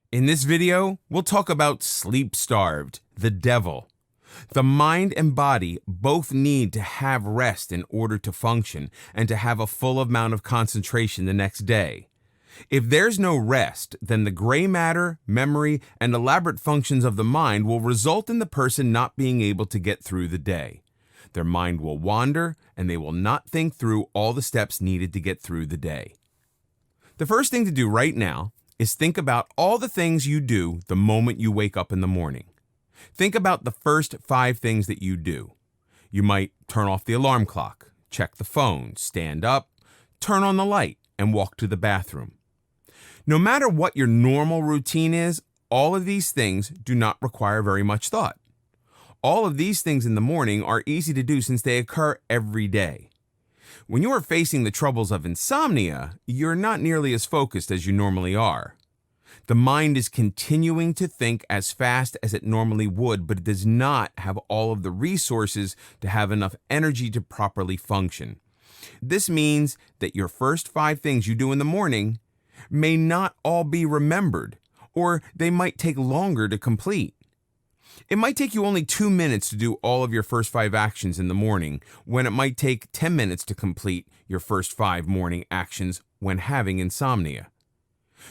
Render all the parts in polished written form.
In this video, we'll talk about sleep-starved, the devil. The mind and body both need to have rest in order to function and to have a full amount of concentration the next day. If there's no rest, then the gray matter, memory, and elaborate functions of the mind will result in the person not being able to get through the day. Their mind will wander, and they will not think through all the steps needed to get through the day. The first thing to do right now is think about all the things you do the moment you wake up in the morning. Think about the first 5 things that you do. You might turn off the alarm clock, check the phone, stand up, turn on the light, and walk to the bathroom. No matter what your normal routine is, all of these things do not require very much thought. All of these things in the morning are easy to do since they occur every day. When you are facing the troubles of insomnia, you're not nearly as focused as you normally are. The mind is continuing to think as fast as it normally would, but it does not have all of the resources to have enough energy to properly function. This means that your first 5 things you do in the morning may not all be remembered, or they might take longer to complete. It might take you only 2 minutes to do all of your first 5 actions in the morning, when it might take 10 minutes to complete your first 5 morning actions when having insomnia.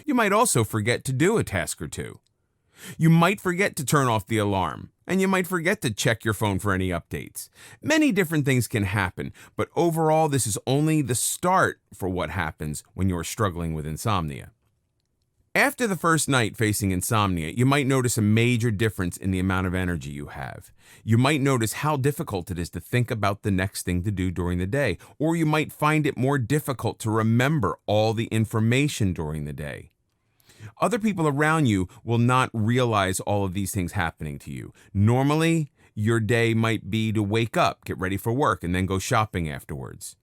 You might also forget to do a task or two. You might forget to turn off the alarm, and you might forget to check your phone for any updates. Many different things can happen, but overall, this is only the start for what happens when you're struggling with insomnia. After the first night facing insomnia, you might notice a major difference in the amount of energy you have. You might notice how difficult it is to think about the next thing to do during the day, or you might find it more difficult to remember all the information during the day. Other people around you will not realize all of these things happening to you. Normally, your day might be to wake up, get ready for work, and then go shopping afterwards.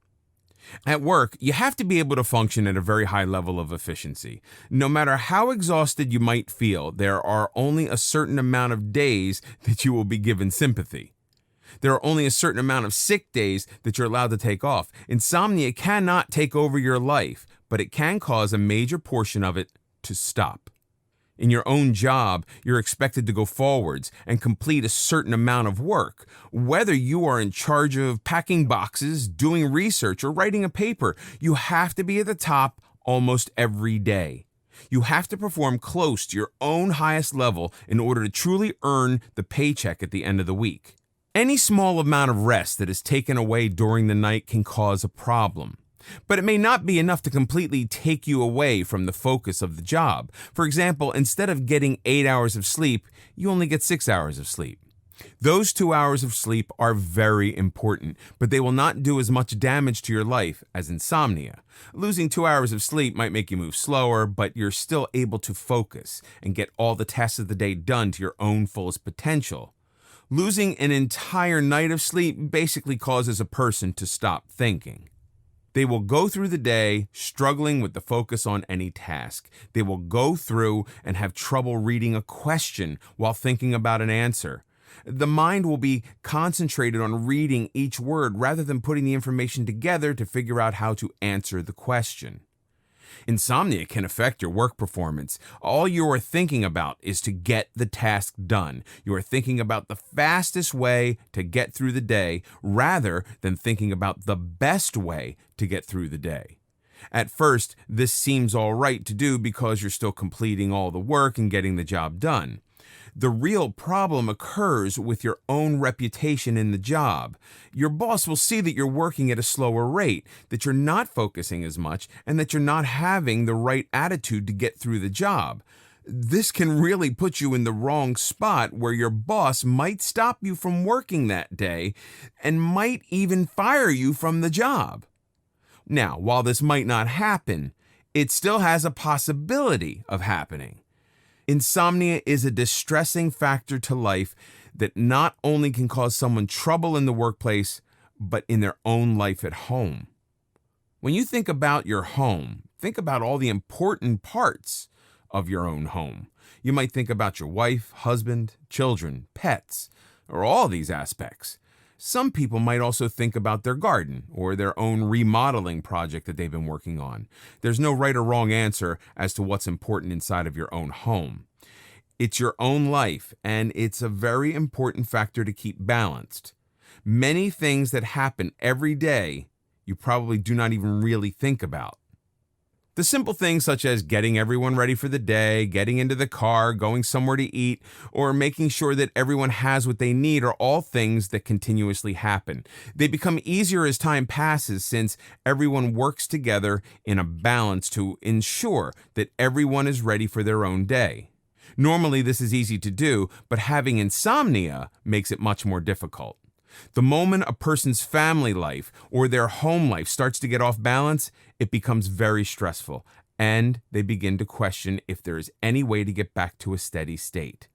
At work, you have to be able to function at a very high level of efficiency. No matter how exhausted you might feel, there are only a certain amount of days that you will be given sympathy. There are only a certain amount of sick days that you're allowed to take off. Insomnia cannot take over your life, but it can cause a major portion of it to stop. In your own job, you're expected to go forwards and complete a certain amount of work. Whether you are in charge of packing boxes, doing research, or writing a paper, you have to be at the top almost every day. You have to perform close to your own highest level in order to truly earn the paycheck at the end of the week. Any small amount of rest that is taken away during the night can cause a problem. But it may not be enough to completely take you away from the focus of the job. For example, instead of getting 8 hours of sleep, you only get 6 hours of sleep. Those 2 hours of sleep are very important, but they will not do as much damage to your life as insomnia. Losing 2 hours of sleep might make you move slower, but you're still able to focus and get all the tasks of the day done to your own fullest potential. Losing an entire night of sleep basically causes a person to stop thinking. They will go through the day struggling with the focus on any task. They will go through and have trouble reading a question while thinking about an answer. The mind will be concentrated on reading each word rather than putting the information together to figure out how to answer the question. Insomnia can affect your work performance. All you are thinking about is to get the task done. You are thinking about the fastest way to get through the day rather than thinking about the best way to get through the day. At first, this seems all right to do because you're still completing all the work and getting the job done. The real problem occurs with your own reputation in the job. Your boss will see that you're working at a slower rate, that you're not focusing as much, and that you're not having the right attitude to get through the job. This can really put you in the wrong spot where your boss might stop you from working that day and might even fire you from the job. Now, while this might not happen, it still has a possibility of happening. Insomnia is a distressing factor to life that not only can cause someone trouble in the workplace, but in their own life at home. When you think about your home, think about all the important parts of your own home. You might think about your wife, husband, children, pets, or all these aspects. Some people might also think about their garden or their own remodeling project that they've been working on. There's no right or wrong answer as to what's important inside of your own home. It's your own life, and it's a very important factor to keep balanced. Many things that happen every day you probably do not even really think about. The simple things such as getting everyone ready for the day, getting into the car, going somewhere to eat, or making sure that everyone has what they need are all things that continuously happen. They become easier as time passes since everyone works together in a balance to ensure that everyone is ready for their own day. Normally, this is easy to do, but having insomnia makes it much more difficult. The moment a person's family life or their home life starts to get off balance, it becomes very stressful, and they begin to question if there is any way to get back to a steady state.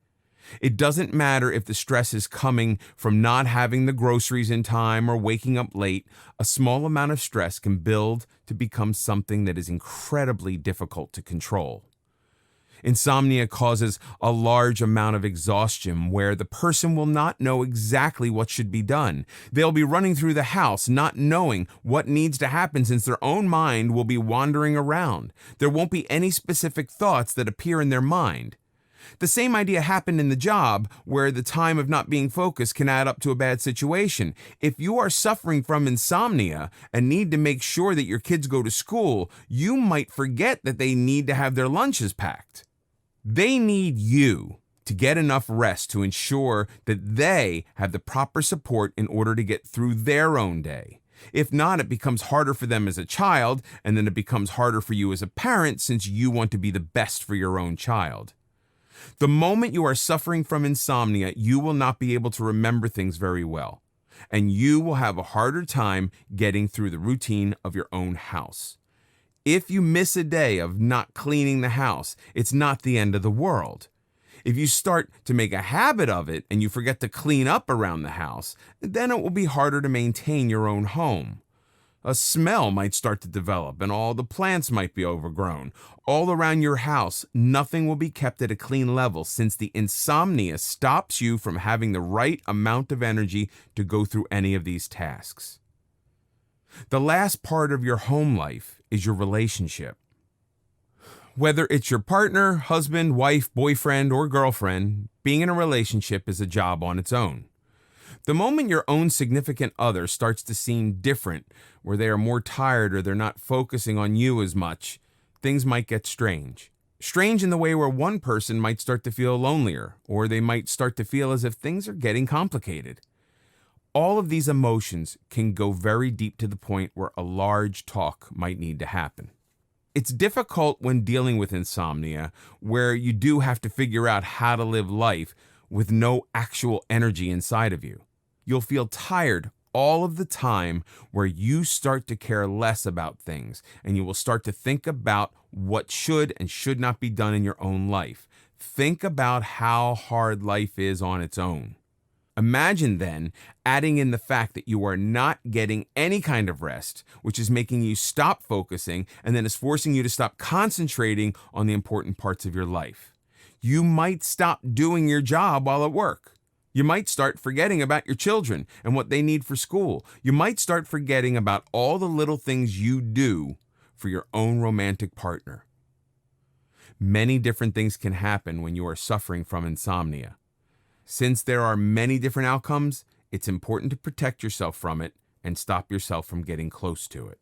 It doesn't matter if the stress is coming from not having the groceries in time or waking up late. A small amount of stress can build to become something that is incredibly difficult to control. Insomnia causes a large amount of exhaustion where the person will not know exactly what should be done. They'll be running through the house not knowing what needs to happen since their own mind will be wandering around. There won't be any specific thoughts that appear in their mind. The same idea happened in the job where the time of not being focused can add up to a bad situation. If you are suffering from insomnia and need to make sure that your kids go to school, you might forget that they need to have their lunches packed. They need you to get enough rest to ensure that they have the proper support in order to get through their own day. If not, it becomes harder for them as a child, and then it becomes harder for you as a parent since you want to be the best for your own child. The moment you are suffering from insomnia, you will not be able to remember things very well, and you will have a harder time getting through the routine of your own house. If you miss a day of not cleaning the house, it's not the end of the world. If you start to make a habit of it and you forget to clean up around the house, then it will be harder to maintain your own home. A smell might start to develop and all the plants might be overgrown. All around your house, nothing will be kept at a clean level since the insomnia stops you from having the right amount of energy to go through any of these tasks. The last part of your home life is your relationship. Whether it's your partner, husband, wife, boyfriend, or girlfriend, being in a relationship is a job on its own. The moment your own significant other starts to seem different, where they are more tired or they're not focusing on you as much, things might get strange. Strange in the way where one person might start to feel lonelier, or they might start to feel as if things are getting complicated. All of these emotions can go very deep to the point where a large talk might need to happen. It's difficult when dealing with insomnia, where you do have to figure out how to live life with no actual energy inside of you. You'll feel tired all of the time, where you start to care less about things, and you will start to think about what should and should not be done in your own life. Think about how hard life is on its own. Imagine then adding in the fact that you are not getting any kind of rest, which is making you stop focusing and then is forcing you to stop concentrating on the important parts of your life. You might stop doing your job while at work. You might start forgetting about your children and what they need for school. You might start forgetting about all the little things you do for your own romantic partner. Many different things can happen when you are suffering from insomnia. Since there are many different outcomes, it's important to protect yourself from it and stop yourself from getting close to it.